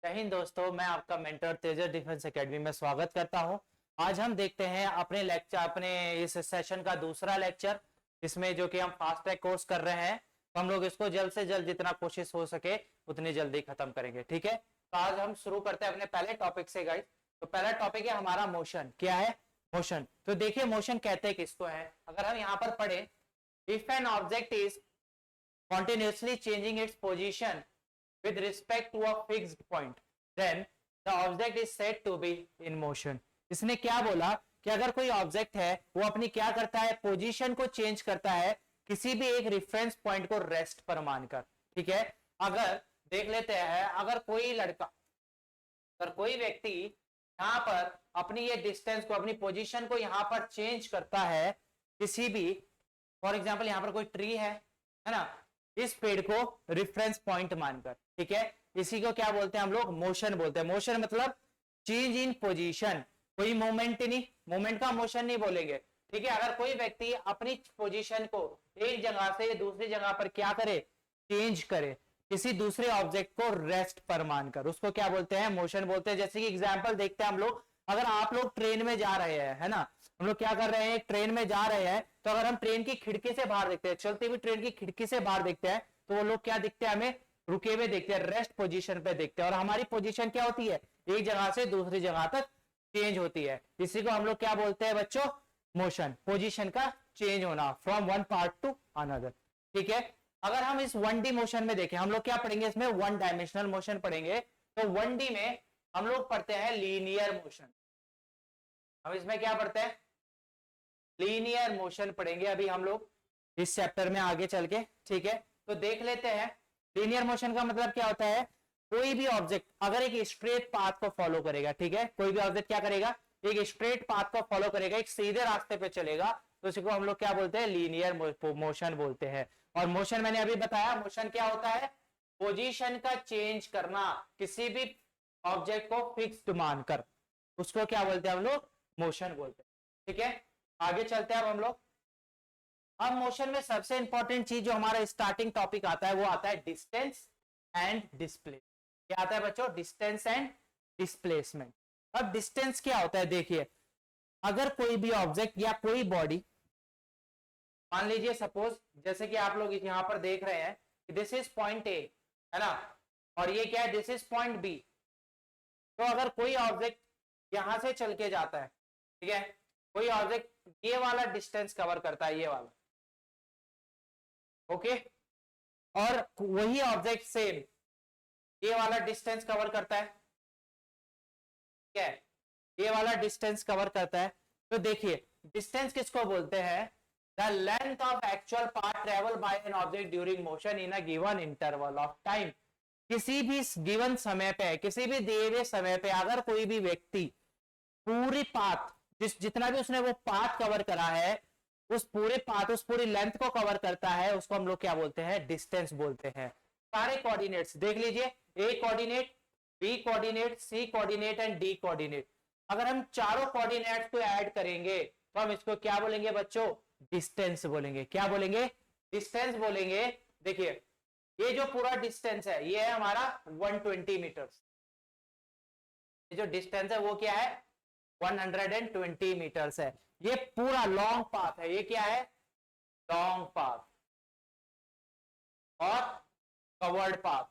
जय हिंद दोस्तों, मैं आपका मेंटर तेजस डिफेंस एकेडमी में स्वागत करता हूं। आज हम देखते हैं अपने इस सेशन का दूसरा लेक्चर, इसमें जो कि हम फास्ट ट्रैक कोर्स कर रहे हैं। तो हम लोग इसको जल्द से जल्द जितना कोशिश हो सके उतनी जल्दी खत्म करेंगे। ठीक है, तो आज हम शुरू करते हैं अपने पहले टॉपिक से गाइस। तो पहला टॉपिक है हमारा मोशन। क्या है? मोशन। तो देखिए मोशन कहते हैं किसको है। अगर हम यहाँ पर पढ़े, if N object is continuously changing its position with respect to a fixed point, then the object is said to be in motion. इसने क्या बोला कि अगर कोई ऑब्जेक्ट है वो अपनी क्या करता है, पोजीशन को चेंज करता है किसी भी एक रेफरेंस पॉइंट को रेस्ट पर मानकर। ठीक है, अगर देख लेते हैं, अगर कोई लड़का, अगर कोई व्यक्ति यहां पर अपनी ये डिस्टेंस को, अपनी पोजीशन को यहां पर चेंज करता है किसी भी, फॉर एग्जांपल यहां पर कोई ट्री है ना, इस पेड़ को रेफरेंस पॉइंट मानकर। ठीक है, इसी को क्या बोलते हैं हम लोग? मोशन बोलते हैं। मोशन मतलब चेंज इन पोजीशन, कोई मोमेंट नहीं, मोमेंट का मोशन नहीं बोलेंगे। ठीक है, अगर कोई व्यक्ति अपनी पोजीशन को एक जगह से दूसरी जगह पर क्या करे, चेंज करे किसी दूसरे ऑब्जेक्ट को रेस्ट पर मानकर, उसको क्या बोलते हैं? मोशन बोलते हैं। जैसे कि एग्जांपल देखते हैं हम लोग, अगर आप लोग ट्रेन में जा रहे हैं, है ना, हम लोग क्या कर रहे हैं, ट्रेन में जा रहे हैं, तो अगर हम ट्रेन की खिड़की से बाहर देखते हैं, चलते हुए ट्रेन की खिड़की से बाहर देखते हैं, तो वो लोग क्या दिखते हैं हमें? रुके हुए देखते हैं, रेस्ट पोजीशन पे देखते हैं। और हमारी पोजीशन क्या होती है? एक जगह से दूसरी जगह तक चेंज होती है। इसी को हम लोग क्या बोलते हैं बच्चों? मोशन। पोजीशन का चेंज होना, from one part two another. ठीक है, अगर हम इस 1D मोशन में देखें, हम लोग क्या पढ़ेंगे इसमें? वन डायमेंशनल मोशन पढ़ेंगे। तो 1D में हम लोग पढ़ते हैं लीनियर मोशन। हम इसमें क्या पढ़ते हैं? लीनियर मोशन पढ़ेंगे अभी हम लोग इस चैप्टर में आगे चल के। ठीक है, तो देख लेते हैं लीनियर मोशन का मतलब क्या होता है। कोई भी ऑब्जेक्ट अगर एक स्ट्रेट पाथ को फॉलो करेगा, ठीक है, कोई भी ऑब्जेक्ट क्या करेगा? एक स्ट्रेट पाथ को फॉलो करेगा, एक सीधे रास्ते पे चलेगा, तो इसी को हम लोग क्या बोलते हैं? लीनियर मोशन बोलते हैं। और मोशन मैंने अभी बताया, मोशन क्या होता है? पोजीशन का चेंज करना किसी भी ऑब्जेक्ट को फिक्स्ड मानकर, उसको क्या बोलते हैं हम लोग? मोशन बोलते हैं। ठीक है, आगे चलते हैं अब हम लोग। अब मोशन में सबसे इंपॉर्टेंट चीज जो हमारा स्टार्टिंग टॉपिक आता है वो आता है डिस्टेंस एंड डिस्प्लेसमेंट। क्या आता है बच्चों? Distance and displacement. अब डिस्टेंस क्या होता है देखिए, अगर कोई भी ऑब्जेक्ट या कोई बॉडी, मान लीजिए सपोज, जैसे कि आप लोग यहां पर देख रहे हैं कि दिस इज पॉइंट ए, है ना, और ये क्या है? This is point B. तो अगर कोई ऑब्जेक्ट यहां से चल के जाता है, ठीक है, कोई ऑब्जेक्ट ये वाला डिस्टेंस कवर करता है, ये वाला, ओके, और वही ऑब्जेक्ट सेम ये वाला डिस्टेंस कवर करता है, क्या है? ये वाला डिस्टेंस कवर करता है। तो देखिए डिस्टेंस किसको बोलते हैं? The length of actual path travel by an object during motion in a given interval of time. किसी भी गिवन समय पे, किसी भी दिए हुए समय पे अगर कोई भी व्यक्ति पूरी पाथ, जितना भी उसने वो पाथ कवर करा है, उस पूरे पाथ, उस पूरी लेंथ को कवर करता है, उसको हम लोग क्या बोलते हैं? डिस्टेंस बोलते हैं। सारे कोऑर्डिनेट्स देख लीजिए, A coordinate, B coordinate, C coordinate and D coordinate. अगर हम चारों कोऑर्डिनेट्स को ऐड करेंगे तो हम इसको क्या बोलेंगे बच्चों? डिस्टेंस बोलेंगे। क्या बोलेंगे? डिस्टेंस बोलेंगे। देखिए ये जो पूरा डिस्टेंस है ये है हमारा 120 मीटर। ये जो डिस्टेंस है वो क्या है? 120 मीटर्स है। ये पूरा लॉन्ग पाथ है। ये क्या है? लॉन्ग पाथ और कवर्ड पाथ।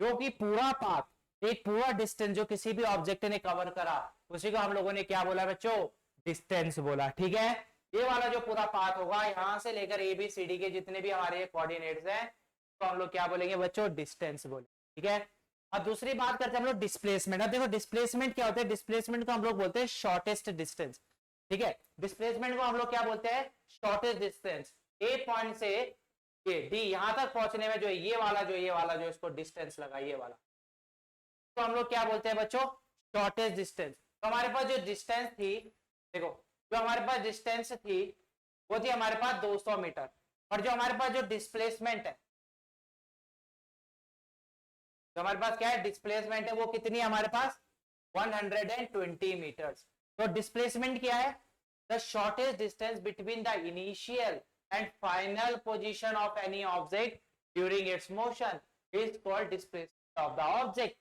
जो कि पूरा पाथ, एक पूरा डिस्टेंस जो किसी भी ऑब्जेक्ट ने कवर करा, उसी को हम लोगों ने क्या बोला बच्चों? डिस्टेंस बोला। ठीक है, ये वाला जो पूरा पाथ होगा यहां से लेकर ए बी सी डी के जितने भी हमारे कोऑर्डिनेट्स हैं, तो हम लोग क्या बोलेंगे बच्चों? डिस्टेंस बोले। ठीक है, अब दूसरी बात करते हैं हम लोग डिस्प्लेसमेंट। अब देखो डिस्प्लेसमेंट क्या होता है? डिस्प्लेसमेंट को हम लोग बोलते हैं शॉर्टेस्ट डिस्टेंस। ठीक है, डिस्प्लेसमेंट को हम लोग क्या बोलते हैं? Shortest distance. ए पॉइंट से ये डी यहां तक पहुंचने में जो ये वाला जो इसको डिस्टेंस लगा, ये वाला, तो हम लोग क्या बोलते हैं बच्चों? Shortest distance. तो हमारे पास जो डिस्टेंस थी, देखो जो हमारे पास डिस्टेंस थी वो थी हमारे पास 200 मीटर, और जो हमारे पास जो डिस्प्लेसमेंट है, जो हमारे पास क्या है? डिस्प्लेसमेंट है, वो कितनी है हमारे पास? 120 मीटर्स। तो डिस्प्लेसमेंट क्या है? The shortest distance between the initial and final position of any object during its motion. Is called displacement of the object.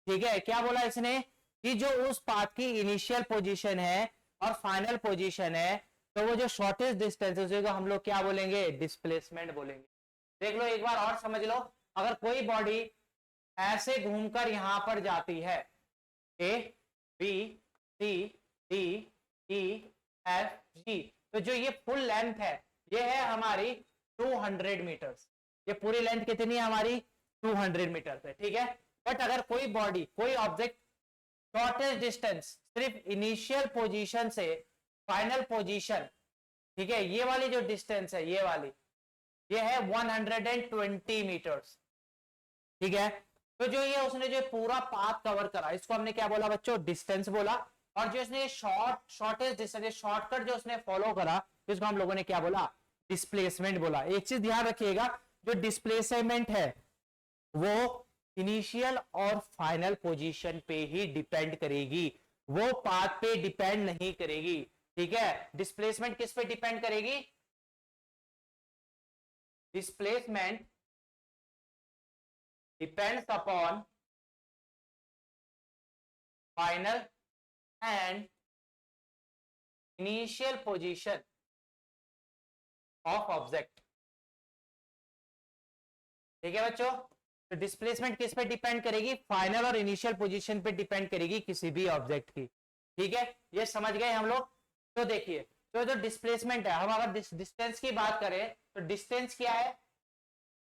ठीक है, क्या बोला इसने कि जो उस पाथ की इनिशियल पोजीशन है और फाइनल पोजीशन है, तो वो जो शॉर्टेस्ट डिस्टेंस है उसको हम लोग क्या बोलेंगे, डिस्प्लेसमेंट बोलेंगे। देख लो एक बार और समझ लो, अगर कोई बॉडी ऐसे घूमकर यहां पर जाती है, A B C D E F G, तो जो ये फुल लेंथ है ये है हमारी 200 मीटर्स। ये पूरी लेंथ कितनी है हमारी, 200 मीटर है। ठीक है, बट अगर कोई बॉडी कोई ऑब्जेक्ट शॉर्टेस्ट डिस्टेंस सिर्फ इनिशियल पोजीशन से फाइनल पोजीशन, ठीक है, ये वाली जो डिस्टेंस है ये वाली, ये है 120 मीटर्स। ठीक है, तो जो ये उसने जो पूरा पाथ कवर करा इसको हमने क्या बोला बच्चों, डिस्टेंस बोला। और जो इसने शॉर्टेस्ट डिस्टेंस शॉर्टकट जो उसने फॉलो करा इसको हम लोगों ने क्या बोला, डिस्प्लेसमेंट बोला। एक चीज ध्यान रखिएगा, जो डिस्प्लेसमेंट है वो इनिशियल और फाइनल पोजीशन पे ही डिपेंड करेगी, वो पाथ पे डिपेंड नहीं करेगी। ठीक है, डिस्प्लेसमेंट किस पे डिपेंड करेगी, displacement depends upon final and initial position of object. ठीक है बच्चों, तो डिस्प्लेसमेंट किस पे डिपेंड करेगी, फाइनल और इनिशियल पोजीशन पे डिपेंड करेगी किसी भी ऑब्जेक्ट की। ठीक है, ये समझ गए हम लोग। तो देखिए, तो जो डिस्प्लेसमेंट है, हम अगर डिस्टेंस की बात करें तो डिस्टेंस क्या है,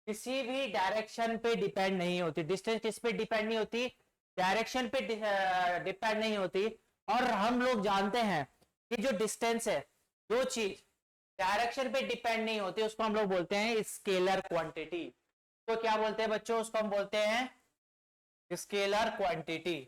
किसी भी डायरेक्शन पे डिपेंड नहीं होती। डिस्टेंस किस पे डिपेंड नहीं होती, डायरेक्शन पे डिपेंड नहीं होती। और हम लोग जानते हैं कि जो डिस्टेंस है, जो चीज डायरेक्शन पे डिपेंड नहीं होती उसको हम लोग बोलते हैं स्केलर क्वांटिटी। तो क्या बोलते हैं बच्चों, उसको हम बोलते हैं स्केलर क्वांटिटी।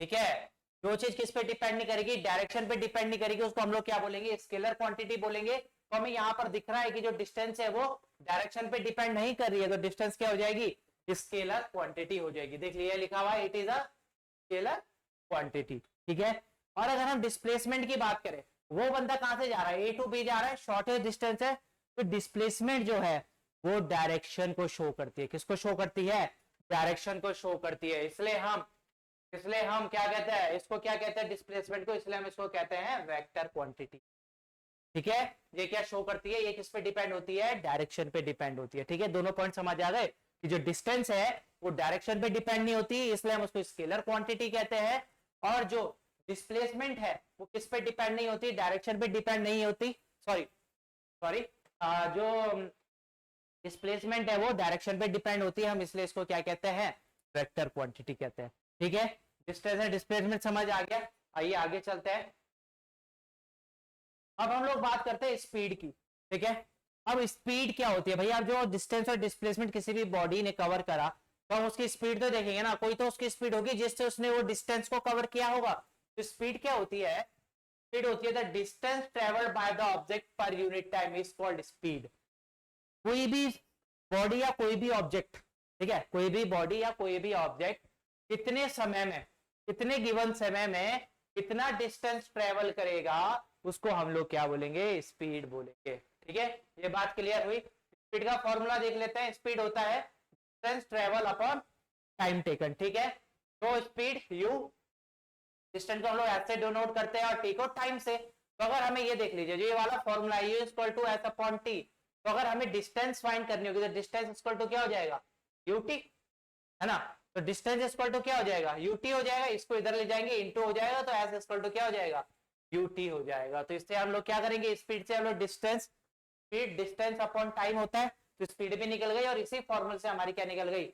ठीक है, जो चीज किस पे डिपेंड नहीं करेगी, डायरेक्शन पे डिपेंड नहीं करेगी, उसको हम लोग क्या बोलेंगे, स्केलर क्वांटिटी बोलेंगे। तो हमें यहाँ पर दिख रहा है कि जो डिस्टेंस है वो डायरेक्शन पे डिपेंड नहीं कर रही है, तो डिस्टेंस क्या हो जाएगी, स्केलर क्वांटिटी हो जाएगी। देख लिया लिखा हुआ है, it is a scalar quantity. ठीक है, और अगर हम डिस्प्लेसमेंट की बात करें, वो बंदा कहां से जा रहा है, ए टू बी जा रहा है, शॉर्टेस्ट डिस्टेंस है, तो डिस्प्लेसमेंट जो है वो डायरेक्शन को शो करती है। किसको शो करती है, डायरेक्शन को शो करती है। इसलिए हम क्या कहते हैं, इसको क्या कहते हैं, डिस्प्लेसमेंट को, इसलिए हम इसको कहते हैं वेक्टर क्वांटिटी। ठीक है, ये क्या शो करती है, ये किस पे डिपेंड होती है, डायरेक्शन पे डिपेंड होती है। ठीक है, दोनों पॉइंट समझ आ गए कि जो डिस्टेंस है वो डायरेक्शन पे डिपेंड नहीं होती, इसलिए हम उसको स्केलर क्वांटिटी कहते हैं। और जो डिस्प्लेसमेंट है वो किस पे डिपेंड नहीं होती, डायरेक्शन पे डिपेंड नहीं होती, सॉरी जो डिस्प्लेसमेंट है वो डायरेक्शन पे डिपेंड होती है, हम इसलिए इसको क्या कहते हैं, वेक्टर क्वांटिटी कहते हैं। ठीक है, डिस्टेंस है डिस्प्लेसमेंट समझ आ गया। आइए आगे चलते हैं। अब हम लोग बात करते हैं स्पीड की। ठीक है, अब स्पीड क्या होती है भैया, जो डिस्टेंस और डिस्प्लेसमेंट किसी भी बॉडी ने कवर करा तो हम उसकी स्पीड तो देखेंगे ना, कोई तो उसकी स्पीड होगी जिससे उसने वो डिस्टेंस को कवर किया होगा। तो स्पीड क्या होती है, स्पीड होती है the distance travelled by the object per unit time is called speed. कोई भी बॉडी या कोई भी ऑब्जेक्ट, ठीक है, कोई भी बॉडी या कोई भी ऑब्जेक्ट कितने समय में, कितने गिवन समय में कितना डिस्टेंस ट्रेवल करेगा, उसको हम लोग क्या बोलेंगे, स्पीड बोलेंगे। ठीक है, ये बात क्लियर हुई। स्पीड का फॉर्मूला देख लेते हैं। स्पीड होता है distance travel upon time taken. ठीक है, तो स्पीड यू, डिस्टेंस को हम लोग ऐसे डिनोट करते हैं और टी को टाइम से। तो अगर हमें ये देख लीजिए, जो ये वाला फॉर्मूला है, u equal to s upon t, तो अगर हमें डिस्टेंस फाइंड करनी होगी तो डिस्टेंस इक्वल टू क्या हो जाएगा, यूटी, है ना। तो डिस्टेंस इक्वल टू क्या हो जाएगा, यूटी हो जाएगा, इसको इधर ले जाएंगे इनटू हो जाएगा, तो एस इक्वल टू क्या हो जाएगा, यूटी हो जाएगा। तो इससे हम लोग क्या करेंगे, स्पीड से हम लोग distance, speed distance upon time होता है, तो स्पीड भी निकल गई और इसी फॉर्मूले से हमारी क्या निकल गई,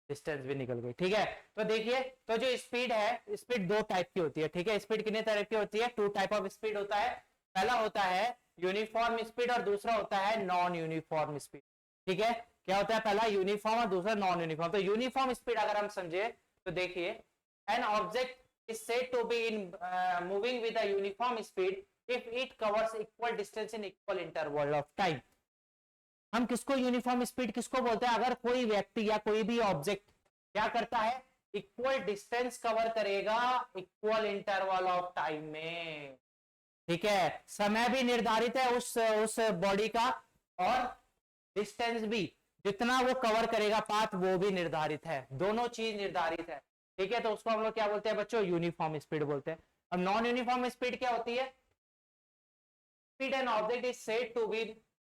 डिस्टेंस भी निकल गई। ठीक है, तो देखिए, तो जो स्पीड है, स्पीड दो टाइप की होती है। ठीक है, स्पीड कितने तरह की होती है, टू टाइप ऑफ स्पीड होता है। पहला होता है यूनिफॉर्म स्पीड और दूसरा होता है नॉन यूनिफॉर्म स्पीड। ठीक है, क्या होता है, पहला यूनिफॉर्म और दूसरा नॉन यूनिफॉर्म। तो यूनिफॉर्म स्पीड अगर हम समझे तो देखिए, an object is said to be in moving with a uniform speed if it covers equal distance in equal interval of time। हम किसको यूनिफॉर्म स्पीड किसको बोलते हैं, अगर कोई व्यक्ति या कोई भी ऑब्जेक्ट क्या करता है, इक्वल डिस्टेंस कवर करेगा इक्वल इंटरवल ऑफ टाइम में। ठीक है, समय भी निर्धारित है उस बॉडी का और डिस्टेंस भी जितना वो कवर करेगा पाथ वो भी निर्धारित है, दोनों चीज निर्धारित है, ठीक है। तो उसको हम लोग क्या बोलते हैं बच्चों, यूनिफॉर्म स्पीड बोलते हैं। अब नॉन यूनिफॉर्म स्पीड क्या होती है, speed an object is said to be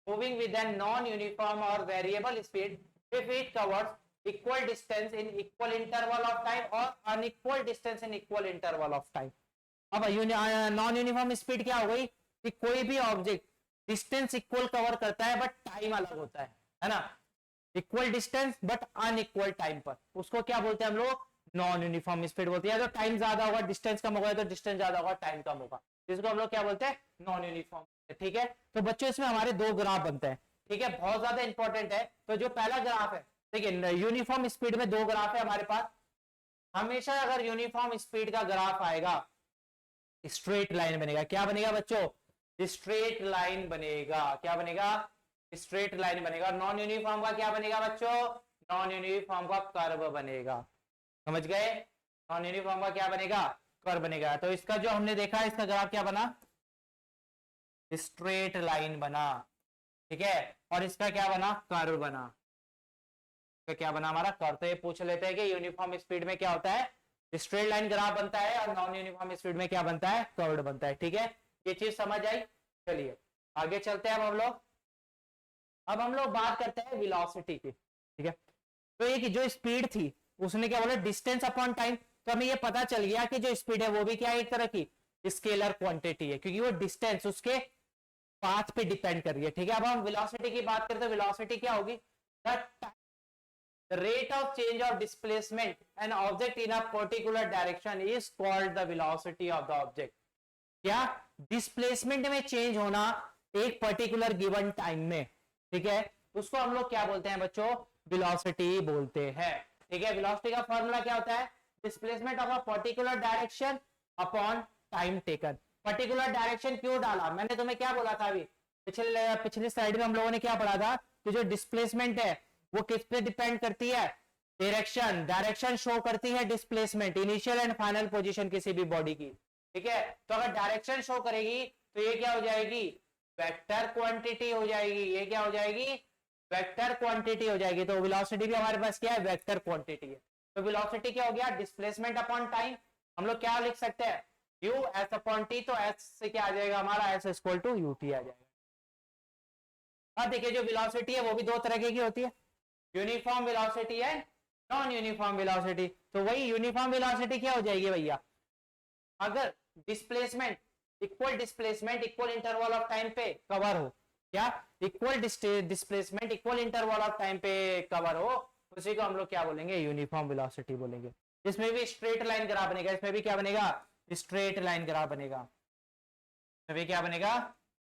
moving with an non uniform और variable speed if it covers equal distance in equal interval of time और unequal distance in equal interval of time. अब non uniform speed क्या हो गई कि कोई भी object distance equal cover करता है बट टाइम अलग होता है ना, equal distance but unequal time पर, उसको क्या बोलते हैं हम लोग, नॉन यूनिफॉर्म स्पीड बोलते हैं। तो टाइम ज्यादा होगा, डिस्टेंस कम होगा, तो डिस्टेंस ज्यादा होगा, टाइम कम होगा, जिसको हम लोग क्या बोलते हैं, नॉन यूनिफॉर्म, ठीक है। तो बच्चों इसमें हमारे दो ग्राफ बनते हैं, ठीक है, बहुत ज्यादा इंपॉर्टेंट है। तो जो पहला ग्राफ है, देखिए यूनिफॉर्म स्पीड में दो ग्राफ है हमारे पास। हमेशा अगर यूनिफॉर्म स्पीड का ग्राफ आएगा स्ट्रेट लाइन बनेगा, क्या बनेगा बच्चों, स्ट्रेट लाइन बनेगा, क्या बनेगा, स्ट्रेट लाइन बनेगा। नॉन यूनिफॉर्म का क्या बनेगा बच्चों, नॉन यूनिफॉर्म का कर्व बनेगा, समझ गए, नॉन यूनिफॉर्म का क्या बनेगा, कर्व बनेगा। तो इसका जो हमने देखा इसका ग्राफ क्या बना, स्ट्रेट लाइन बना, ठीक है, और इसका क्या बना, कर्व बना, तो क्या बना हमारा कर्व। तो ये पूछ लेते हैं कि यूनिफॉर्म स्पीड में क्या होता है, स्ट्रेट लाइन ग्राफ बनता है, और नॉन यूनिफॉर्म स्पीड में क्या बनता है, कर्व्ड बनता है, ठीक है, ये चीज समझ आई। चलिए आगे चलते हैं अब हम लोग बात करते हैं वेलोसिटी की, ठीक है। तो ये कि जो स्पीड थी उसने क्या बोला, डिस्टेंस अपॉन टाइम। तो हमें ये पता चल गया कि जो स्पीड है वो भी क्या है, एक तरह की स्केलर क्वांटिटी है, क्योंकि वो डिस्टेंस उसके पाथ पे डिपेंड कर रही है, ठीक है। अब हम वेलोसिटी की बात करते हैं, वेलोसिटी क्या होगी, the rate of change of displacement an object in a particular direction is called the velocity of the object। क्या डिस्प्लेसमेंट में चेंज होना एक पर्टिकुलर गिवन टाइम में, ठीक है, उसको हम लोग क्या बोलते हैं बच्चों, वेलोसिटी बोलते हैं, ठीक है। वेलोसिटी का फॉर्मूला क्या होता है, displacement of a particular direction upon time taken. Particular direction क्यों डाला, मैंने तुम्हें क्या बोला था अभी पिछले स्लाइड में हम लोगों ने क्या पढ़ा था कि जो डिस्प्लेसमेंट है वो किस पे डिपेंड करती है, डायरेक्शन, डायरेक्शन शो करती है displacement, initial and final position किसी भी बॉडी की, ठीक है। तो अगर डायरेक्शन शो करेगी तो ये क्या हो जाएगी, वेक्टर क्वांटिटी हो जाएगी, ये क्या हो जाएगी, वेक्टर क्वांटिटी हो जाएगी। तो वेलोसिटी भी हमारे पास क्या है, वेक्टर क्वांटिटी है। तो वेलोसिटी क्या हो गया, डिस्प्लेसमेंट अपॉन टाइम। हम लोग क्या लिख सकते हैं, u s अपॉन t, तो s से क्या आ जाएगा हमारा, s इक्वल टू ut आ जाएगा। अब देखिए जो वेलोसिटी है वो भी दो तरह की होती है, यूनिफॉर्म वेलोसिटी है, नॉन यूनिफॉर्म वेलोसिटी। तो वही यूनिफॉर्म वेलोसिटी क्या हो जाएगी भैया, अगर displacement equal interval of time पे कवर हो, क्या equal displacement equal interval of time पे कवर हो, उसी को हम लोग क्या बोलेंगे, यूनिफॉर्म वेलोसिटी बोलेंगे। इसमें भी स्ट्रेट लाइन ग्राफ बनेगा, इसमें भी क्या बनेगा, स्ट्रेट लाइन ग्राफ बनेगा, इसमें भी क्या बनेगा,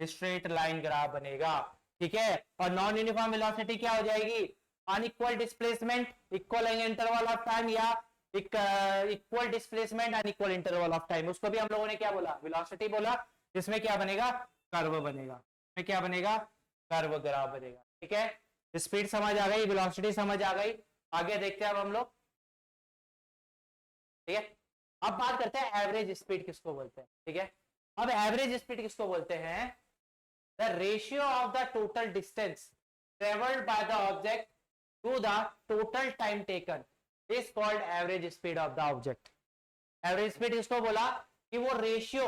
स्ट्रेट लाइन ग्राफ बनेगा, ठीक है। और नॉन यूनिफॉर्म वेलोसिटी क्या हो जाएगी, unequal displacement equal interval of time, या equal displacement unequal interval of time, उसको भी हम लोगों ने क्या बोला, वेलोसिटी बोला। इसमें क्या बनेगा, कर्व बनेगा, इसमें क्या बनेगा, कर्व ग्राफ बनेगा, ठीक है। स्पीड समझ आ गई, वेलोसिटी समझ आ गई, आगे देखते हैं अब हम लोग, ठीक है। अब बात करते हैं एवरेज स्पीड किसको बोलते हैं, ठीक है। अब एवरेज स्पीड किसको बोलते हैं, the ratio of the total distance travelled by the object to the total time taken is called average speed of the object. Average speed इसको बोला कि वो रेशियो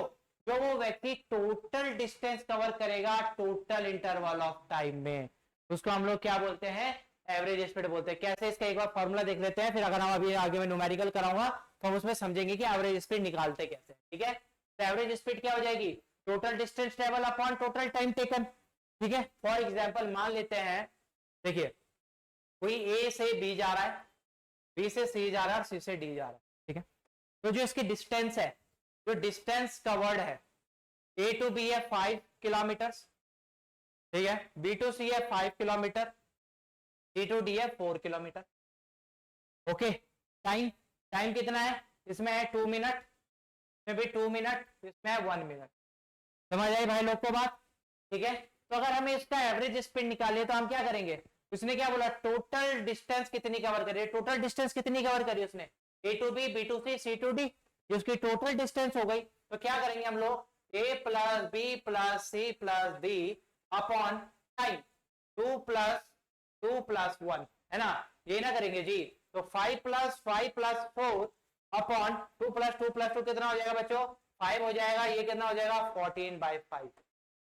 जो वो व्यक्ति टोटल डिस्टेंस कवर करेगा टोटल इंटरवल ऑफ टाइम में, उसको हम लोग क्या बोलते हैं, एवरेज स्पीड बोलते हैं। कैसे, इसका एक बार फॉर्मूला देख लेते हैं, फिर अगर हम अभी आगे में न्यूमेरिकल कराऊंगा तो हम उसमें समझेंगे कि एवरेज स्पीड निकालते कैसे, ठीक है। तो एवरेज स्पीड क्या हो जाएगी, total distance travel upon total time taken, ठीक है। फॉर एग्जांपल मान लेते हैं, देखिए कोई ए से बी जा रहा है, बी से सी जा रहा है और सी से डी जा रहा है, ठीक है। तो जो इसकी डिस्टेंस है, जो डिस्टेंस कवर्ड है, ए टू बी है 5 किलोमीटर, ठीक है, बी टू सी है 5 किलोमीटर, सी टू डी है 4 किलोमीटर, ओके। टाइम, टाइम कितना है, इसमें है 2 मिनट, इसमें भी 2 मिनट, इसमें है 1 मिनट, समझ आई भाई लोग को बात, ठीक है। तो अगर हमें इसका एवरेज स्पीड निकाले तो हम क्या करेंगे, उसने क्या बोला, टोटल डिस्टेंस कितनी कवर करी, टोटल डिस्टेंस कितनी कवर करी उसने, A to B to C to D, उसकी टोटल डिस्टेंस हो गई। तो क्या करेंगे हम लोग, A plus B plus C plus D upon time, 2 plus 2 plus 1, है ना, ये ना करेंगे जी, तो 5 प्लस 4 अपॉन 2 प्लस 2 कितना हो जाएगा बच्चों, 5 हो जाएगा, ये कितना हो जाएगा 14/5।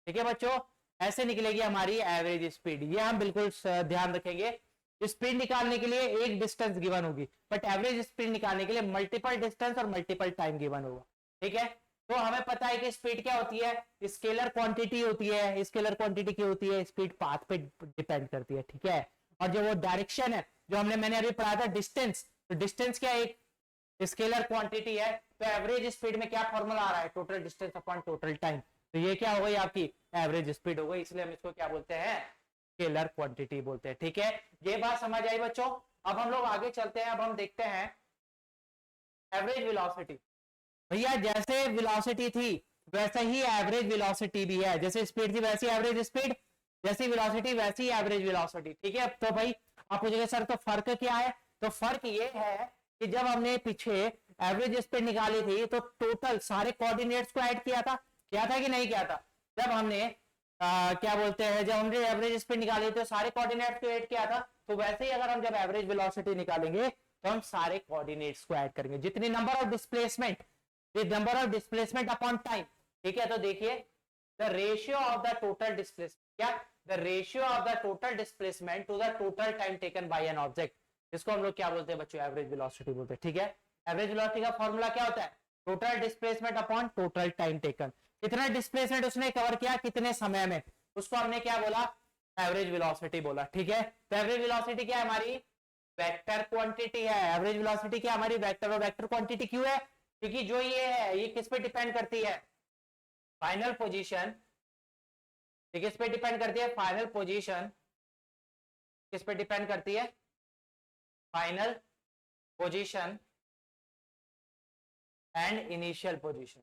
ठीक है बच्चों, ऐसे निकलेगी हमारी एवरेज स्पीड। ये हम बिल्कुल ध्यान रखेंगे, स्पीड निकालने के लिए एक डिस्टेंस गिवन होगी, बट एवरेज स्पीड निकालने के लिए मल्टीपल डिस्टेंस और मल्टीपल टाइम गिवन होगा। ठीक है, तो हमें पता है कि स्पीड क्या होती है, स्केलर क्वांटिटी होती है। स्केलर क्वांटिटी क्या होती है, स्पीड पाथ पे डिपेंड करती है। ठीक है, और जो वो डायरेक्शन है, जो मैंने अभी पढ़ा था डिस्टेंस, तो डिस्टेंस क्या एक स्केलर क्वांटिटी है। तो एवरेज स्पीड में क्या फॉर्मूला आ रहा है, total distance upon total time. तो ये क्या हो गई आपकी एवरेज स्पीड हो गई, इसलिए हम इसको क्या बोलते हैं, स्केलर क्वांटिटी बोलते हैं। ठीक है, ये बात समझ आई बच्चों। अब हम लोग आगे चलते हैं, अब हम देखते हैं एवरेज वेलोसिटी। भैया जैसे वेलोसिटी थी वैसे ही एवरेज वेलोसिटी भी है, जैसे स्पीड थी वैसी एवरेज स्पीड, जैसी वेलोसिटी वैसी एवरेज वेलोसिटी। ठीक है, तो भाई आप पूछेंगे सर तो फर्क क्या है, तो फर्क ये है कि जब हमने पीछे एवरेज स्पीड निकाली थी तो टोटल सारे कोऑर्डिनेट्स को ऐड किया था कि नहीं किया था। जब हमने क्या बोलते हैं, जब हमने एवरेज स्पीड निकाली तो सारे कोऑर्डिनेट्स को ऐड किया था। तो वैसे ही अगर हम जब एवरेज वेलोसिटी निकालेंगे तो हम सारे कोऑर्डिनेट्स को ऐड करेंगे, जितनी number of displacement, number of displacement upon time. ठीक है, तो देखिए the ratio of the total displacement, क्या, the ratio of the total displacement to the total time taken by an object, जिसको हम लोग क्या बोलते हैं बच्चों, एवरेज वेलोसिटी बोलते हैं। ठीक है, एवरेज वेलोसिटी का फॉर्मूला क्या होता है, total displacement upon total time taken. कितना डिस्प्लेसमेंट उसने कवर किया कितने समय में, उसको हमने क्या बोला, एवरेज वेलोसिटी बोला। ठीक है, तो एवरेज वेलोसिटी क्या है हमारी, वेक्टर क्वांटिटी है। एवरेज वेलोसिटी क्या हमारी वेक्टर, और वेक्टर क्वांटिटी क्यों है, क्योंकि जो ये है ये किस पे डिपेंड करती है, फाइनल पोजीशन। किस पे डिपेंड करती है, फाइनल पोजीशन किस पे डिपेंड करती है, final position and initial position.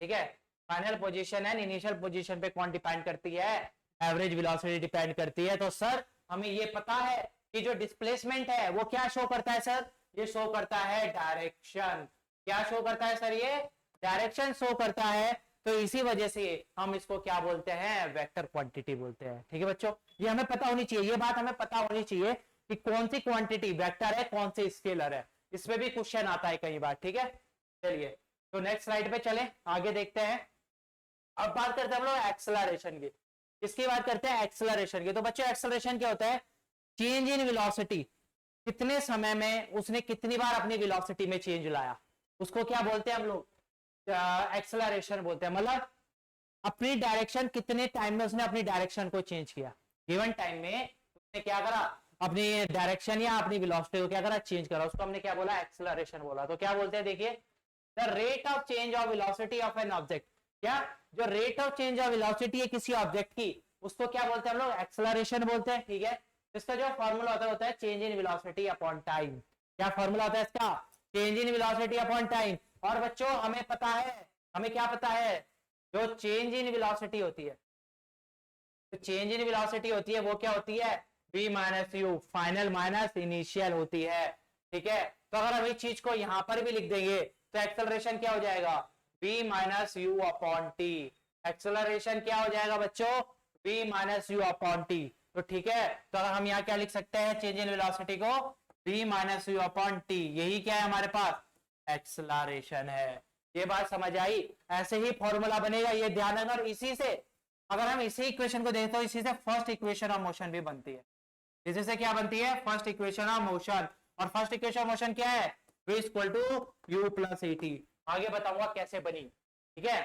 ठीक है, final position and initial position पे कौन डिपेंड करती है, एवरेज वेलोसिटी डिपेंड करती है। तो सर हमें ये पता है कि जो डिस्प्लेसमेंट है वो क्या शो करता है सर, ये शो करता है डायरेक्शन। क्या शो करता है सर, ये डायरेक्शन शो करता है। तो इसी वजह से हम इसको क्या बोलते हैं, वेक्टर क्वांटिटी बोलते हैं। ठीक है बच्चों, ये हमें पता होनी चाहिए, ये बात हमें पता होनी चाहिए कि कौन सी क्वांटिटी वेक्टर है, कौन सी स्केलर है। इसमें भी क्वेश्चन आता है कई बार। ठीक है, चलिए तो नेक्स्ट स्लाइड पे चले, आगे देखते हैं। अब बात करते हैं हम लोग एक्सेलरेशन की। इसकी बात करते हैं एक्सेलरेशन की। तो बच्चों एक्सेलरेशन क्या होता है, चेंज इन वेलोसिटी, कितने समय में उसने कितनी बार अपनी वेलोसिटी में चेंज लाया, उसको क्या बोलते हैं हम लोग, एक्सेलरेशन बोलते हैं। मतलब अपनी डायरेक्शन कितने टाइम में उसने अपनी डायरेक्शन को चेंज किया, गिवन टाइम में उसने क्या करा, अपनी डायरेक्शन या अपनी वेलोसिटी को क्या करा, चेंज करा, उसको हमने क्या बोला, एक्सेलरेशन बोला। तो क्या बोलते हैं, देखिए the rate of change of velocity of an object, क्या, जो rate of change of velocity है किसी ऑब्जेक्ट की, उसको क्या बोलते हैं हम लोग, एक्सेलरेशन बोलते हैं। ठीक है, इसका जो फॉर्मूला होता है change in velocity upon time. क्या फॉर्मूला होता है इसका, change in velocity upon time. और बच्चों हमें पता है, हमें क्या पता है, जो चेंज इन वेलोसिटी होती है, तो चेंज इन वेलोसिटी होती है वो क्या होती है, v minus you, final minus initial होती है। ठीक है, तो अगर हम इस चीज को यहां पर भी लिख देंगे तो एक्सेलरेशन क्या हो जाएगा, v minus you upon T. Acceleration क्या हो जाएगा बच्चों, v minus you upon t. तो ठीक है, तो अगर हम यहाँ क्या लिख सकते हैं, चेंज इन वेलोसिटी को v minus you upon T, यही क्या है हमारे पास, एक्सेलरेशन है। ये बात समझ आई, ऐसे ही फॉर्मूला बनेगा, ये ध्यान रखना। और इसी से अगर हम इसी इक्वेशन को देखें तो इसी से फर्स्ट इक्वेशन ऑफ मोशन भी बनती है। इसी से क्या बनती है, फर्स्ट इक्वेशन ऑफ मोशन। और फर्स्ट इक्वेशन ऑफ मोशन क्या है, v equal to u plus a t. आगे बताऊंगा कैसे बनी। ठीक है,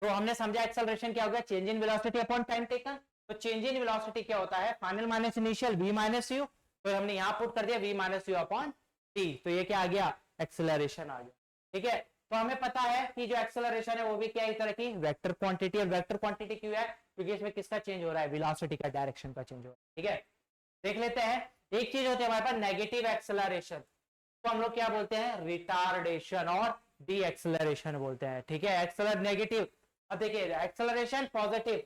तो हमने समझा एक्सेलरेशन क्या हो गया, change in velocity upon time taken. तो चेंज इन वेलोसिटी क्या होता है, final minus initial v minus you. तो हमने यहां पुट कर दिया v minus you upon t, तो ये क्या आ गया, एक्सेलरेशन आ गया। ठीक है, तो हमें पता है कि जो एक्सेलरेशन है वो भी क्या एक तरह की वेक्टर क्वांटिटी। और वेक्टर क्वांटिटी क्यों है, क्योंकि इसमें किसका चेंज हो रहा है, वेलोसिटी का, डायरेक्शन का चेंज हो रहा है। ठीक है, देख लेते हैं। एक चीज होती है हमारे पास नेगेटिव एक्सेलरेशन, तो हम लोग क्या बोलते हैं, रिटार्डेशन और डी एक्सेलरेशन बोलते हैं। ठीक है, एक्सेलर नेगेटिव, अब देखिए एक्सेलरेशन पॉजिटिव,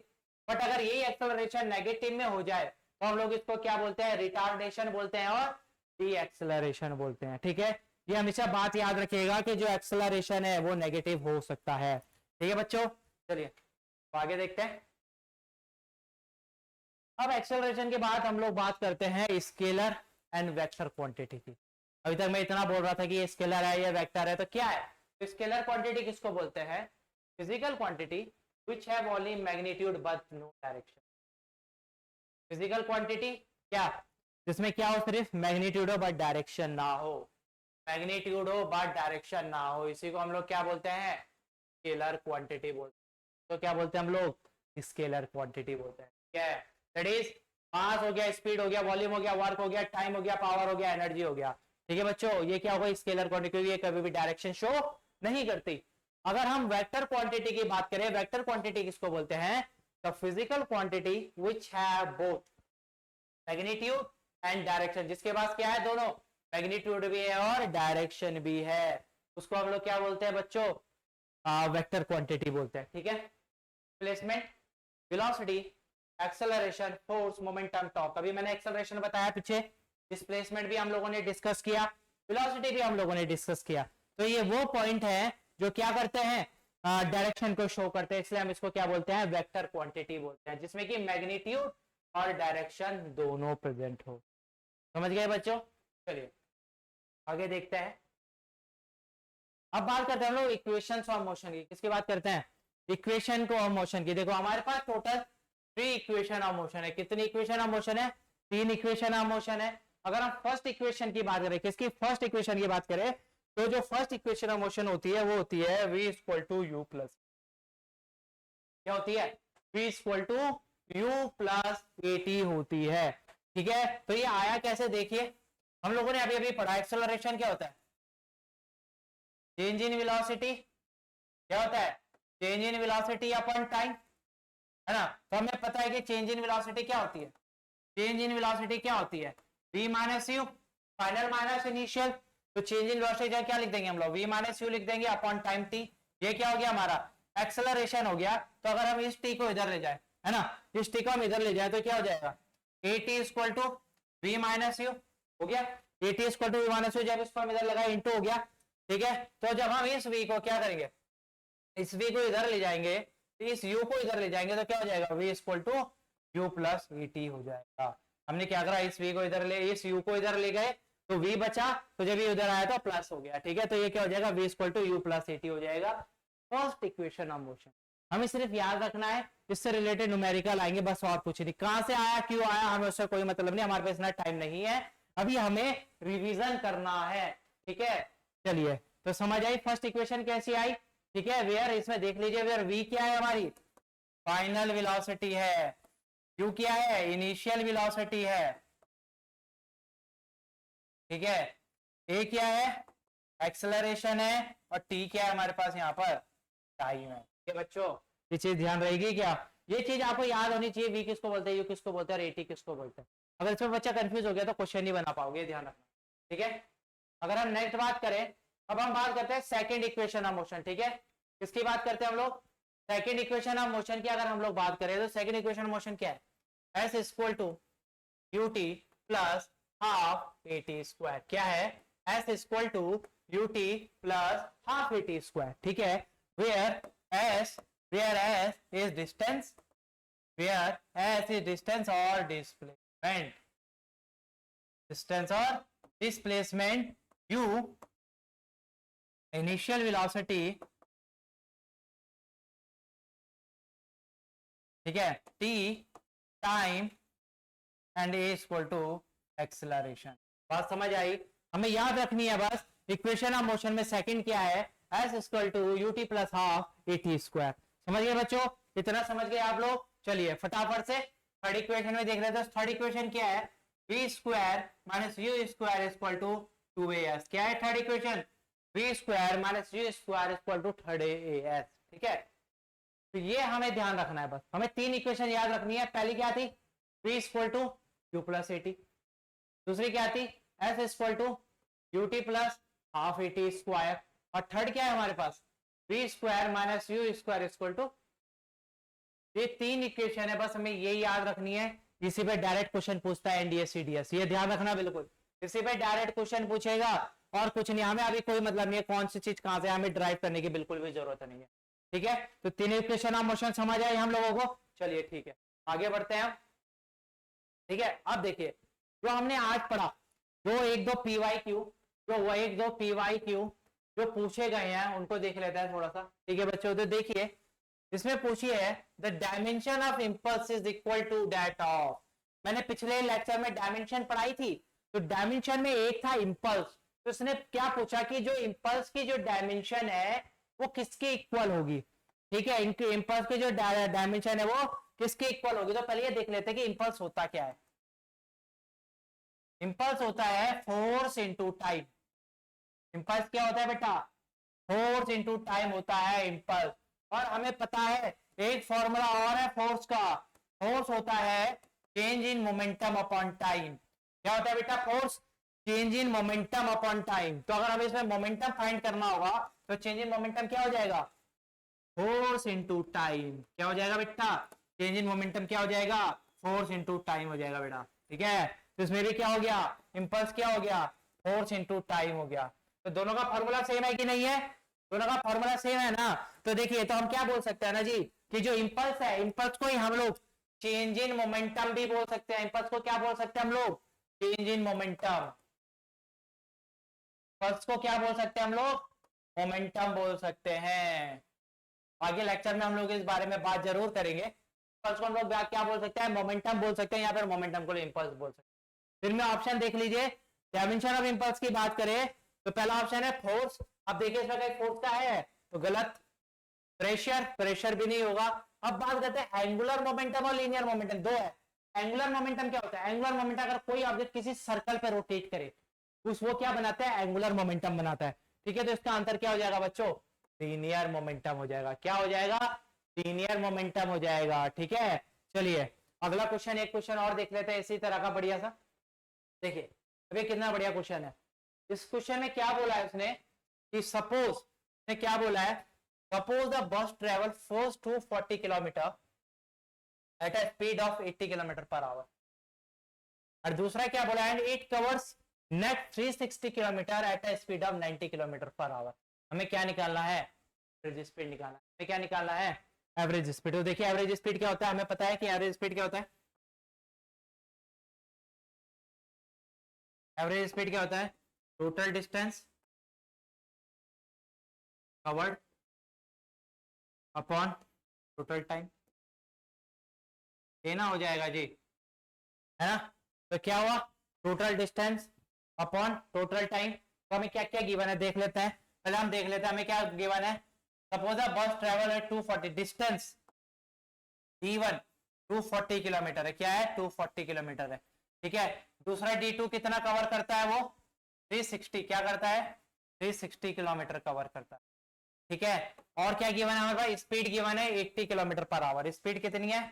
बट अगर यही एक्सेलरेशन नेगेटिव में हो जाए तो हम लोग इसको क्या बोलते हैं, रिटार्डेशन बोलते हैं और डी एक्सेलरेशन बोलते हैं। ठीक है, ये हमेशा बात याद रखिएगा कि जो एक्सेलरेशन है वो नेगेटिव हो सकता है। ठीक है बच्चों, चलिए आगे देखते हैं। अब एक्सेलरेशन के बाद हम लोग बात करते हैं स्केलर एंड वेक्टर क्वांटिटी की। अभी तक मैं इतना बोल रहा था कि ये स्केलर है या वेक्टर है, तो क्या है? तो स्केलर क्वांटिटी किसको बोलते हैं? Physical quantity which have only magnitude but no direction. Physical quantity क्या? जिसमें क्या हो, सिर्फ मैग्नीट्यूड हो बट डायरेक्शन ना हो। मैग्नीट्यूड हो बट डायरेक्शन ना हो, इसी को हम लोग क्या बोलते हैं? स्केलर क्वांटिटी बोलते हैं। तो क्या बोलते हैं हम लोग? स्केलर क्वांटिटी बोलते हैं। क्या है? दैट इज मास हो गया, स्पीड हो गया, वॉल्यूम हो गया, वर्क हो गया, टाइम हो गया, पावर हो गया, एनर्जी हो गया। ठीक है बच्चों, ये क्या होगा? स्केलर क्वांटिटी, क्योंकि ये कभी भी डायरेक्शन शो नहीं करती। अगर हम वेक्टर क्वांटिटी की बात करें, वेक्टर क्वांटिटी किसको बोलते हैं? The physical quantity which have both magnitude and direction, जिसके पास क्या है? दोनों, मैग्नीट्यूड भी है और डायरेक्शन भी है, उसको हम लोग क्या बोलते हैं बच्चों? वेक्टर क्वांटिटी बोलते हैं। ठीक है, placement, velocity, acceleration, force, momentum, torque. अभी मैंने एक्सेलरेशन बताया पीछे, डिस्प्लेसमेंट भी हम लोगों ने डिस्कस किया, वेलोसिटी भी हम लोगों ने डिस्कस किया। तो ये वो पॉइंट है जो क्या करते हैं? डायरेक्शन को शो करते हैं, इसलिए हम इसको क्या बोलते हैं? वेक्टर क्वांटिटी बोलते हैं, जिसमें कि मैग्नीट्यूड और डायरेक्शन दोनों प्रेजेंट हो। समझ गए बच्चों? चलिए आगे देखते हैं। अब बात करते हैं हम लोग इक्वेशंस ऑफ मोशन की। किसकी बात करते हैं? इक्वेशन को ऑफ मोशन की। देखो हमारे पास टोटल 3 इक्वेशन ऑफ मोशन है। कितनी इक्वेशन ऑफ मोशन है? 3 इक्वेशन ऑफ मोशन है। अगर हम फर्स्ट इक्वेशन की बात करें, किसकी? फर्स्ट इक्वेशन की बात करें, तो जो फर्स्ट इक्वेशन ऑफ मोशन होती है वो होती है v equal to u plus, क्या होती है? v equal to u plus a t होती है। ठीक है, तो ये आया कैसे? देखिए हम लोगों ने अभी अभी पढ़ा, एक्सेलरेशन क्या होता है? Change in velocity. क्या होता है? Change in velocity upon time, है ना? तो हमें पता है कि चेंज इन वेलोसिटी क्या होती है? चेंज इन वेलोसिटी क्या होती है? v minus you, final minus initial. तो चेंज इन वेलोसिटी क्या लिख देंगे हम लोग? v माइनस यू लिख देंगे अपॉन टाइम t। ये क्या हो गया हमारा? एक्सेलरेशन हो गया। तो अगर हम इस t को इधर ले जाए, है ना, इस t को हम इधर ले जाए तो क्या हो जाएगा? at equal to v minus u हो गया। at equal to v minus u, जब इसको हम इधर लगाए इंटू हो गया। ठीक है, तो जब हम इस v को क्या करेंगे? इस v को इधर ले जाएंगे, इस u को इधर ले जाएंगे, तो क्या हो जाएगा? v equal to u plus et हो जाएगा। हमने क्या करा? इस v को इधर ले, इस u को इधर ले गए, तो v बचा, तो जब ये उधर आया तो प्लस हो गया। ठीक है, तो ये क्या हो जाएगा? v equal to u plus et हो जाएगा। फर्स्ट इक्वेशन ऑफ मोशन हमें सिर्फ याद रखना है, इससे रिलेटेड न्यूमेरिकल आएंगे, बस और कुछ नहीं। कहां से आया, क्यों आया, हमें उससे कोई मतलब नहीं, हमारे पास इतना टाइम नहीं है, अभी हमें रिवीजन करना है। ठीक है, चलिए तो समझ आई फर्स्ट इक्वेशन कैसी आई। ठीक है, वेयर, इसमें देख लीजिए, वेयर v क्या है? हमारी फाइनल वेलोसिटी है, u क्या है? इनिशियल वेलोसिटी है। ठीक है, a क्या है? एक्सेलरेशन है, और t क्या है हमारे पास यहाँ पर? टाइम है। ठीक है बच्चों, ये चीज ध्यान रहेगी क्या? ये चीज आपको याद होनी चाहिए, v किसको बोलते हैं, u किसको बोलते हैं, और at किसको बोलते हैं। अगर इसमें बच्चा कंफ्यूज हो गया तो क्वेश्चन नहीं बना पाओगे, ध्यान रखना। ठीक है, अगर हम नेक्स्ट बात करें, अब हम बात करते हैं सेकंड इक्वेशन ऑफ मोशन। ठीक है, किसकी बात करते हैं हम लोग? सेकंड इक्वेशन ऑफ मोशन की अगर हम लोग बात करें, तो सेकंड इक्वेशन ऑफ मोशन क्या है? s equal to u t plus half a t square. क्या है? s equal to u t plus half a t square. ठीक है, where s is distance, where s is distance or displacement, distance or displacement, u initial velocity, ठीक है, t time, and a equal to acceleration. बात समझ आई? हमें याद रखनी है बस, इक्वेशन ऑफ मोशन में सेकंड क्या है? s equal to u t plus half a t square. समझ गए बच्चों? इतना समझ गए आप लोग? चलिए फटाफट से थर्ड इक्वेशन में देख रहे थे। थर्ड इक्वेशन क्या है? v square minus u square equal to 2as। क्या है third equation? v square minus u square equal to 3as। ठीक है, तो ये हमें ध्यान रखना है, बस हमें 3 इक्वेशन याद रखनी है। पहली क्या थी? v equal to u plus a t. दूसरी क्या थी? s equal to u t plus half a t square. और थर्ड क्या है हमारे पास? v square minus u square equal to. ये 3 इक्वेशन है, बस हमें ये याद रखनी है। इसी पे डायरेक्ट क्वेश्चन पूछता है एनडीएस सीडीएस, ये ध्यान रखना बिल्कुल। इसी पे डायरेक्ट क्वेश्चन पूछेगा और कुछ नहीं। हमें अभी कोई मतलब नहीं है कौन सी चीज कहां से, हमें ड्राइव करने की बिल्कुल भी जरूरत नहीं है। ठीक है, तो 3 इक्वेशन ऑफ मोशन समझ आए हम लोगों को। चलिए ठीक है, आगे बढ़ते हैं हम। ठीक है, अब देखिए जो हमने आज पढ़ा, जो एक दो PYQ, जो वो एक दो PYQ जो पूछे गए हैं उनको देख लेते हैं थोड़ा सा। ठीक है बच्चों, तो देखिए इसमें पूछी है the dimension of impulse is equal to that of, मैंने पिछले लेक्चर में डायमेंशन पढ़ाई थी, तो डायमेंशन में एक था इंपल्स, तो इसने क्या पूछा कि जो इंपल्स की जो डायमेंशन है वो किसके इक्वल होगी। ठीक है, इनके इंपल्स की जो डायमेंशन है वो किसके इक्वल होगी। तो पहले ये देख लेते हैं कि इंपल्स होता क्या है। इंपल्स होता है फोर्स इंटू टाइम। इंपल्स क्या होता है बेटा, फोर्स इंटू टाइम होता है इंपल्स। और हमें पता है एक फॉर्मूला और है फोर्स का, फोर्स होता है change in momentum upon time. क्या होता है बेटा, force change in momentum upon time. तो अगर हमें इसमें मोमेंटम फाइंड करना होगा तो चेंज इन मोमेंटम क्या हो जाएगा, फोर्स इंटू टाइम। क्या हो जाएगा बेटा, चेंज इन मोमेंटम क्या हो जाएगा, फोर्स इंटू टाइम हो जाएगा बेटा। ठीक है, तो इसमें भी क्या हो गया, इंपल्स क्या हो गया, फोर्स इंटू टाइम हो गया। तो दोनों का फॉर्मूला सेम है कि नहीं है, दोनों का फॉर्मूला सेम है ना। तो देखिए तो हम क्या बोल सकते हैं ना जी, कि जो इंपल्स है, इंपल्स को ही हम लोग चेंज इन मोमेंटम भी बोल सकते हैं। इंपल्स को क्या बोल सकते हैं हम लोग, चेंज इन मोमेंटम। पल्स को क्या बोल सकते हैं हम लोग, मोमेंटम बोल सकते हैं। आगे लेक्चर में हम लोग इस बारे में बात जरूर करेंगे। पल्स को हम लोग क्या बोल सकते हैं, मोमेंटम बोल सकते हैं, या फिर मोमेंटम को इंपल्स बोल सकते हैं। फिर में ऑप्शन देख लीजिए, डायमेंशन ऑफ इंपल्स की बात करें तो पहला ऑप्शन है फोर्स। अब देखिए इसमें कहीं फोर्स का है तो गलत, प्रेशर, प्रेशर भी नहीं होगा। अब बात करते हैं एंगुलर मोमेंटम और लीनियर मोमेंटम, दो है। एंगुलर मोमेंटम क्या होता है, एंगुलर मोमेंटम अगर कोई ऑब्जेक्ट किसी सर्कल पे रोटेट करे उस वो क्या बनाता है, एंगुलर मोमेंटम बनाता है। ठीक है, तो इसका आंसर क्या हो जाएगा बच्चों, लीनियर मोमेंटम हो जाएगा। क्या हो जाएगा, लीनियर मोमेंटम हो जाएगा। ठीक है, चलिए अगला क्वेश्चन, एक क्वेश्चन और देख लेते हैं इसी तरह का बढ़िया सा। देखिए अभी कितना बढ़िया क्वेश्चन है। इस क्वेश्चन में क्या बोला है उसने कि सपोज ने क्या बोला है, suppose the bus travel first to 40 kilometre at a speed of 80 kilometre per hour. और दूसरा क्या बोला है, it covers net 360 kilometre at a speed of 90 kilometre per hour. हमें क्या निकालना है, एवरेज स्पीड निकालना है। हमें क्या निकालना है, एवरेज स्पीड। तो देखिए एवरेज स्पीड क्या होता है, हमें पता है कि एवरेज स्पीड क्या होता है, एवरेज स्पीड क्या होता है, total distance covered upon total time. ये ना हो जाएगा जी, है ना। तो क्या हुआ, total distance upon total time. तो हमें क्या क्या गिवन है देख लेते हैं। पहले हम देख लेते हैं हमें क्या गिवन है। सपोज अ बस ट्रेवल है 240, डिस्टेंस D1 240 किलोमीटर है। क्या है, 240 किलोमीटर है। ठीक है, दूसरा D2 कितना कवर करता है, वो 360, क्या करता है, 360 किलोमीटर कवर करता है। ठीक है, और क्या गिवन है हमारे पास, स्पीड गिवन है 80 किलोमीटर पर आवर। स्पीड कितनी है,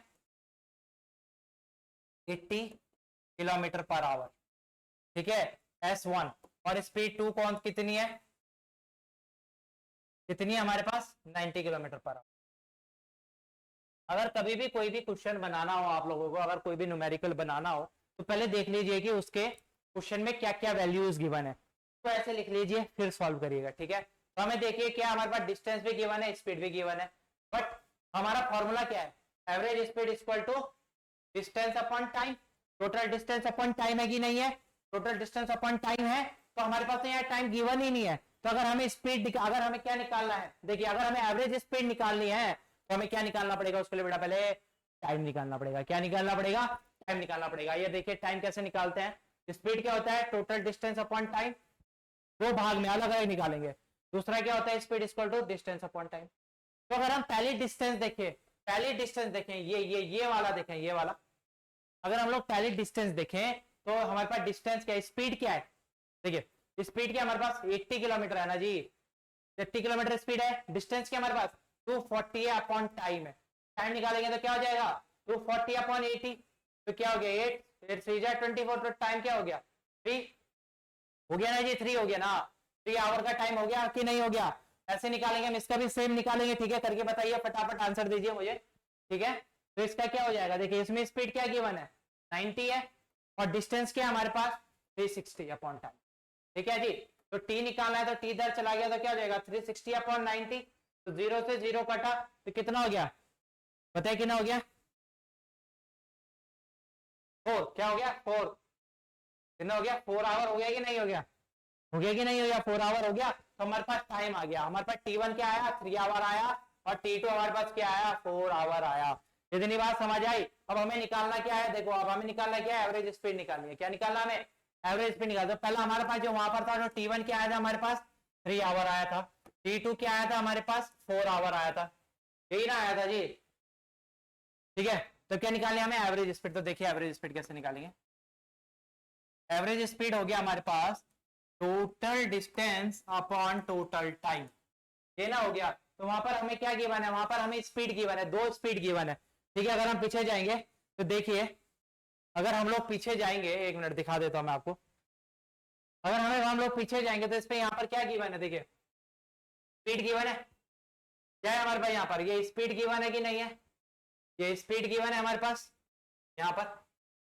80 किलोमीटर पर आवर। ठीक है, S1। और स्पीड 2 कौन कितनी है, कितनी है हमारे पास, 90 किलोमीटर पर आवर। अगर कभी भी कोई भी क्वेश्चन बनाना हो आप लोगों को, अगर कोई भी न्यूमेरिकल बनाना हो तो पहले देख लीजिए कि उसके क्वेश्चन में क्या क्या वैल्यूज गिवन है, तो ऐसे लिख लीजिए फिर सॉल्व करिएगा। ठीक है, तो हमें देखिए क्या हमारे पास डिस्टेंस भी गिवन है, स्पीड भी गिवन है, बट हमारा फॉर्मूला क्या है, average speed equal to distance upon time. Total distance upon time है कि नहीं है, टोटल डिस्टेंस अपॉन टाइम है, तो हमारे पास यहाँ टाइम गिवन ही नहीं है। तो अगर हमें स्पीड, अगर हमें क्या निकालना है, देखिए अगर हमें एवरेज स्पीड निकालनी है तो हमें क्या निकालना पड़ेगा, उसके लिए बेटा पहले टाइम निकालना पड़ेगा। क्या निकालना पड़ेगा, टाइम निकालना पड़ेगा। ये देखिए टाइम कैसे निकालते हैं, स्पीड क्या होता है, टोटल डिस्टेंस अपॉन टाइम, दो भाग में अलग अलग निकालेंगे। दूसरा क्या होता है, speed equal to distance upon time. तो अगर हम पहली डिस्टेंस देखें, पहली डिस्टेंस देखें, ये वाला देखें, ये वाला, अगर हम लोग पहली डिस्टेंस देखें तो हमारे पास डिस्टेंस क्या है, स्पीड क्या है, देखिए स्पीड क्या हमारे पास 80 किलोमीटर है ना जी, 80 किलोमीटर स्पीड है। डिस्टेंस क्या हमारे पास 240 है अपॉन टाइम है। टाइम निकालेंगे तो क्या हो जाएगा, 240 अपॉन 80, तो क्या हो गया 8, 8 3 जा 24, तो टाइम क्या हो गया 3 हो गया ना जी, 3 हो गया ना, 3 आवर का टाइम हो गया कि नहीं हो गया। ऐसे निकालेंगे, हम इसका भी सेम निकालेंगे। ठीक है, करके बताइए, फटाफट आंसर दीजिए मुझे। ठीक है, तो इसका क्या हो जाएगा, देखिए इसमें स्पीड क्या गिवन है 90 है, और डिस्टेंस क्या है हमारे पास 360 अपॉन टाइम। ठीक है जी, तो t निकालना है तो t इधर चला गया तो क्या हो जाएगा 360 अपॉन 90, तो 0 से 0 कटा तो कितना हो गया, बताइए कितना हो गया, 4 क्या हो गया 4, कितना हो गया 4 आवर हो गया कि नहीं हो गया, हो गया कि नहीं हो गया, 4 आवर हो गया। तो हमारे पास टाइम आ गया, हमारे पास T1 क्या आया 3 आवर आया और T2 हमारे पास क्या आया 4 आवर आया। इतनी बात समझ आई। अब हमें निकालना क्या है, देखो अब हमें निकालना क्या है, एवरेज स्पीड निकालनी है। क्या निकालना हमें, एवरेज स्पीड निकालना। पहला हमारे पास जो वहां पर था, जो T1 क्या आया था हमारे पास 3 आवर आया था, T2 क्या आया था हमारे पास 4 आवर आया था, यही ना आया था जी। ठीक है, तो क्या निकालें हमें एवरेज स्पीड। तो देखिए एवरेज स्पीड कैसे निकालेंगे। एवरेज स्पीड हो गया हमारे पास total distance upon total time, ये ना हो गया। तो वहां पर हमें क्या गिवन है, वहां पर हमें स्पीड गिवन है, 2 स्पीड गिवन है। ठीक है, अगर हम पीछे जाएंगे तो देखिए, अगर हम लोग पीछे जाएंगे, 1 मिनट दिखा देता हूं मैं आपको। अगर हम लोग पीछे जाएंगे तो इस पे यहाँ पर क्या गिवन है, देखिए स्पीड गिवन है, क्या है हमारे पास यहाँ पर, ये स्पीड गिवन है कि नहीं है, ये स्पीड गिवन है हमारे पास यहाँ पर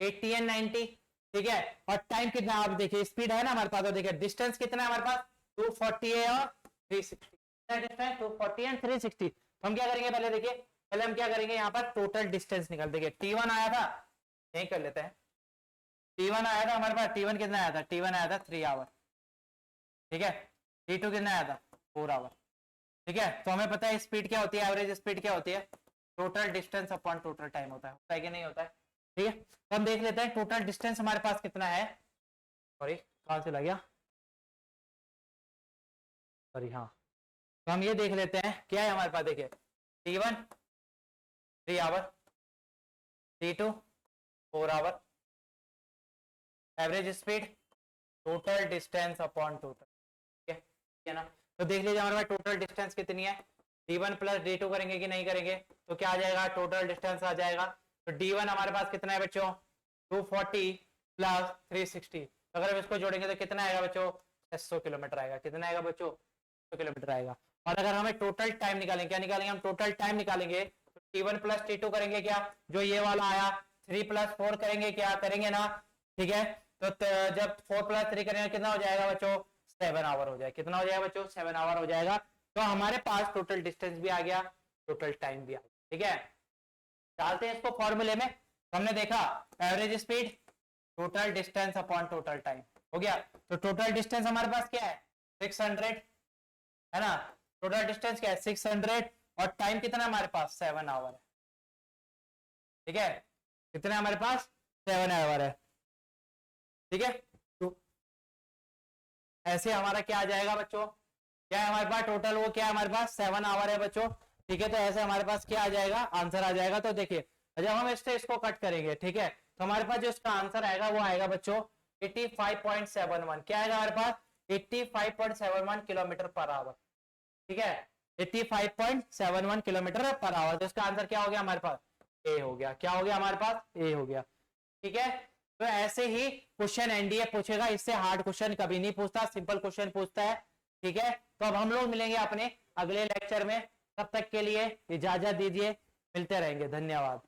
80 एंड 90। ठीक है, और टाइम कितना आप देखिए, स्पीड है ना हमारे पास, तो देखिए डिस्टेंस कितना है हमारे पास 240 है और 360, डिस्टेंस 240 एंड 360। हम क्या करेंगे पहले, देखिए पहले हम क्या करेंगे, यहाँ पर टोटल डिस्टेंस निकाल देंगे। T1 आया था, यही कर लेते हैं, T1 आया था हमारे पास, T1 कितना आया था, T1 आया था 3 आवर। ठीक है, T2 कितना आया था 4 आवर। ठीक है, तो हमें पता है स्पीड क्या होती है, एवरेज स्पीड क्या होती है, total distance upon total time होता है कि नहीं होता है। ठीक है, तो हम देख लेते हैं टोटल डिस्टेंस हमारे पास कितना है, सॉरी कहां से लग गया, सॉरी हाँ। तो हम ये देख लेते हैं क्या है हमारे पास, देखिए T1 3 hour, T2 4 hour, average speed total distance upon total. ठीक है ना, तो देख लीजिए हमारे पास टोटल डिस्टेंस कितनी है, D1 प्लस D2 करेंगे कि नहीं करेंगे, तो क्या आ जाएगा, टोटल डिस्टेंस आ जाएगा। तो D1 हमारे पास कितना है बच्चों 240 प्लस 360, अगर हम इसको जोड़ेंगे तो कितना आएगा बच्चों 600 किलोमीटर आएगा, कितना आएगा बच्चों 600 किलोमीटर आएगा। और अगर हमें टोटल टाइम निकालेंगे, क्या निकालेंगे हम, टोटल टाइम निकालेंगे तो T1 प्लस T2 करेंगे क्या, जो ये वाला आया 3 प्लस 4 करेंगे, क्या करेंगे ना। ठीक है, तो जब 4 प्लस 3 करेंगे कितना हो जाएगा बच्चों 7 आवर हो जाएगा, कितना हो जाएगा बच्चों 7 आवर हो जाएगा। तो हमारे पास टोटल डिस्टेंस भी आ गया, टोटल टाइम भी आ गया। ठीक है, डालते हैं इसको फॉर्मूले में। हमने देखा average speed total distance upon total time हो गया। तो टोटल डिस्टेंस हमारे पास क्या है 600 है ना, टोटल डिस्टेंस क्या है 600 और टाइम कितना है हमारे पास 7 आवर है। ठीक है, कितना हमारे पास 7 आवर है। ठीक है, तो ऐसे हमारा क्या आ जाएगा बच्चों, क्या है हमारे पास टोटल, वो क्या है हमारे पास 7 आवर है बच्चों। ठीक है, तो ऐसे हमारे पास क्या आ जाएगा, आंसर आ जाएगा। तो देखिए जब हम इसको कट करेंगे, ठीक है, तो हमारे पास जो इसका आंसर आएगा वो आएगा बच्चों 85.71, क्या आएगा हमारे पास 85.71 किलोमीटर पर आवर। ठीक है, 85.71 किलोमीटर पर आवर। तो इसका आंसर क्या हो गया हमारे पास, ए हो गया। क्या हो गया हमारे पास, ए हो गया। ठीक है, तो ऐसे ही क्वेश्चन एनडीए पूछेगा, इससे हार्ड क्वेश्चन कभी नहीं पूछता, सिंपल क्वेश्चन पूछता है। ठीक है, तो अब हम लोग मिलेंगे अपने अगले लेक्चर में, तब तक के लिए इजाजत दीजिए, मिलते रहेंगे, धन्यवाद।